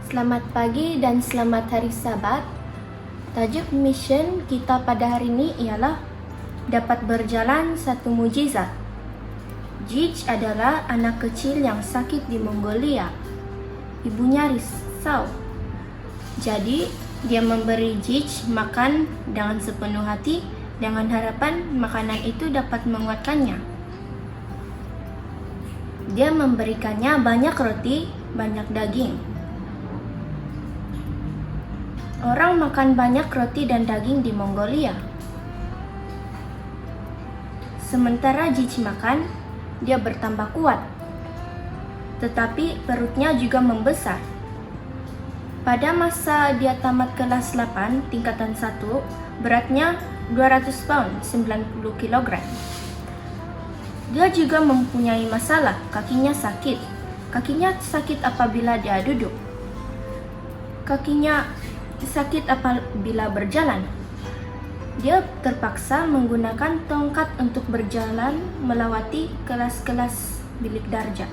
Selamat pagi dan selamat hari Sabat. Tajuk mission kita pada hari ini ialah dapat berjalan satu mujizat. Jij adalah anak kecil yang sakit di Mongolia. Ibunya risau. Jadi, dia memberi Jij makan dengan sepenuh hati dengan harapan makanan itu dapat menguatkannya. Dia memberikannya banyak roti, banyak daging. Orang makan banyak roti dan daging di Mongolia. Sementara Jij makan, dia bertambah kuat. Tetapi perutnya juga membesar. Pada masa dia tamat kelas 8, tingkatan 1, beratnya 200 pound, 90 kg. Dia juga mempunyai masalah, kakinya sakit. Kakinya sakit apabila dia duduk. Kakinya sakit apabila berjalan. Dia terpaksa menggunakan tongkat untuk berjalan melewati kelas-kelas bilik darjah.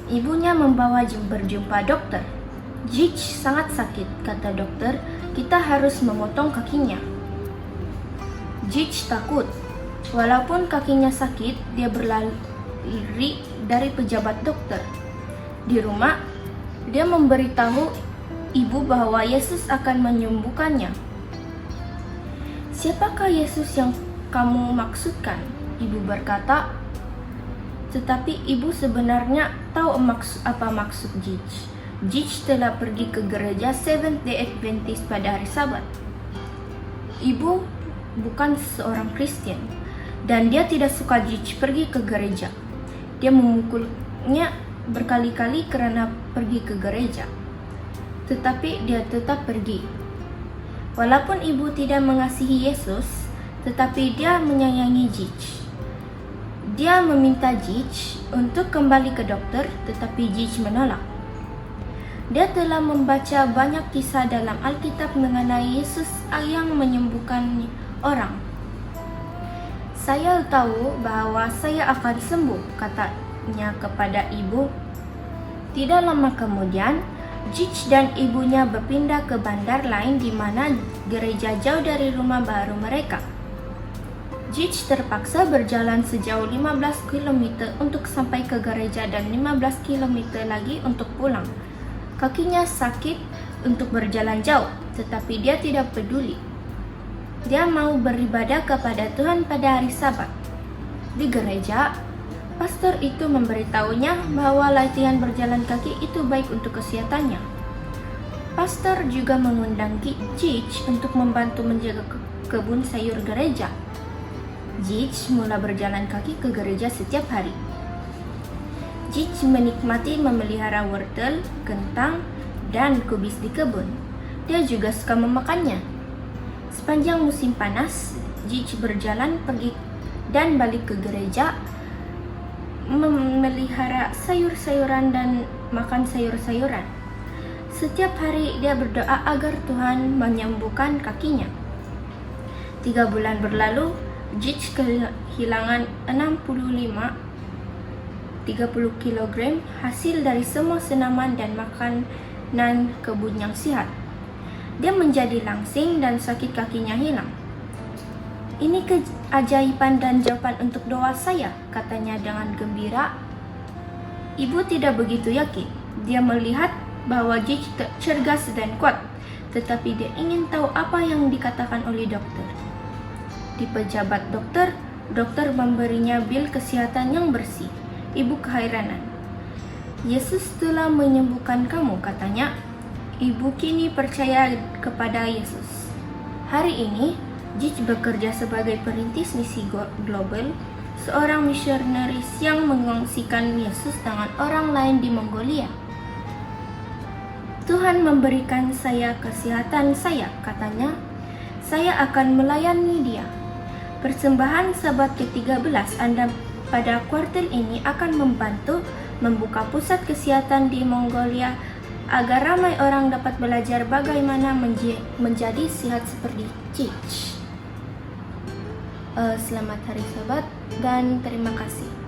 Ibunya membawa berjumpa dokter. Jij sangat sakit, kata dokter. Kita harus memotong kakinya. Jij takut. Walaupun kakinya sakit, dia berlari dari pejabat dokter. Di rumah, dia memberitahu ibu bahwa Yesus akan menyembuhkannya. Siapakah Yesus yang kamu maksudkan? Ibu berkata. Tetapi ibu sebenarnya tahu apa maksud Jij. Jij telah pergi ke gereja Seventh-day Adventist pada hari Sabat. Ibu bukan seorang Kristen dan dia tidak suka Jij pergi ke gereja. Dia memukulnya berkali-kali karena pergi ke gereja. Tetapi dia tetap pergi. Walaupun ibu tidak mengasihi Yesus, tetapi dia menyayangi Jij. Dia meminta Jij untuk kembali ke dokter, tetapi Jij menolak. Dia telah membaca banyak kisah dalam Alkitab mengenai Yesus yang menyembuhkan orang. Saya tahu bahwa saya akan sembuh, katanya kepada ibu. Tidak lama kemudian, Jij dan ibunya berpindah ke bandar lain di mana gereja jauh dari rumah baru mereka. Jij terpaksa berjalan sejauh 15 km untuk sampai ke gereja dan 15 km lagi untuk pulang. Kakinya sakit untuk berjalan jauh, tetapi dia tidak peduli. Dia mau beribadah kepada Tuhan pada hari Sabat. Di gereja, pastor itu memberitahunya bahwa latihan berjalan kaki itu baik untuk kesehatannya. Pastor juga mengundang Jij untuk membantu menjaga kebun sayur gereja. Jij mulai berjalan kaki ke gereja setiap hari. Jij menikmati memelihara wortel, kentang, dan kubis di kebun. Dia juga suka memakannya. Sepanjang musim panas, Jij berjalan pergi dan balik ke gereja, memelihara sayur-sayuran dan makan sayur-sayuran. Setiap hari dia berdoa agar Tuhan menyembuhkan kakinya. 3 bulan berlalu, Jij kehilangan 30 kg hasil dari semua senaman dan makanan kebun yang sehat. Dia menjadi langsing dan sakit kakinya hilang. Ini keajaiban dan jawaban untuk doa saya, katanya dengan gembira. Ibu tidak begitu yakin. Dia melihat bahwa Jij cergas dan kuat, tetapi dia ingin tahu apa yang dikatakan oleh dokter. Di pejabat dokter memberinya bil kesehatan yang bersih. Ibu keheranan. Yesus telah menyembuhkan kamu, katanya. Ibu kini percaya kepada Yesus. Hari ini, Jij bekerja sebagai perintis misi global, seorang misionaris yang mengongsikan Yesus dengan orang lain di Mongolia. Tuhan memberikan saya kesehatan saya, katanya. Saya akan melayani dia. Persembahan Sabat ke-13 Anda pada kuartal ini akan membantu membuka pusat kesehatan di Mongolia agar ramai orang dapat belajar bagaimana menjadi sehat seperti Jij. Selamat hari Sabat dan terima kasih.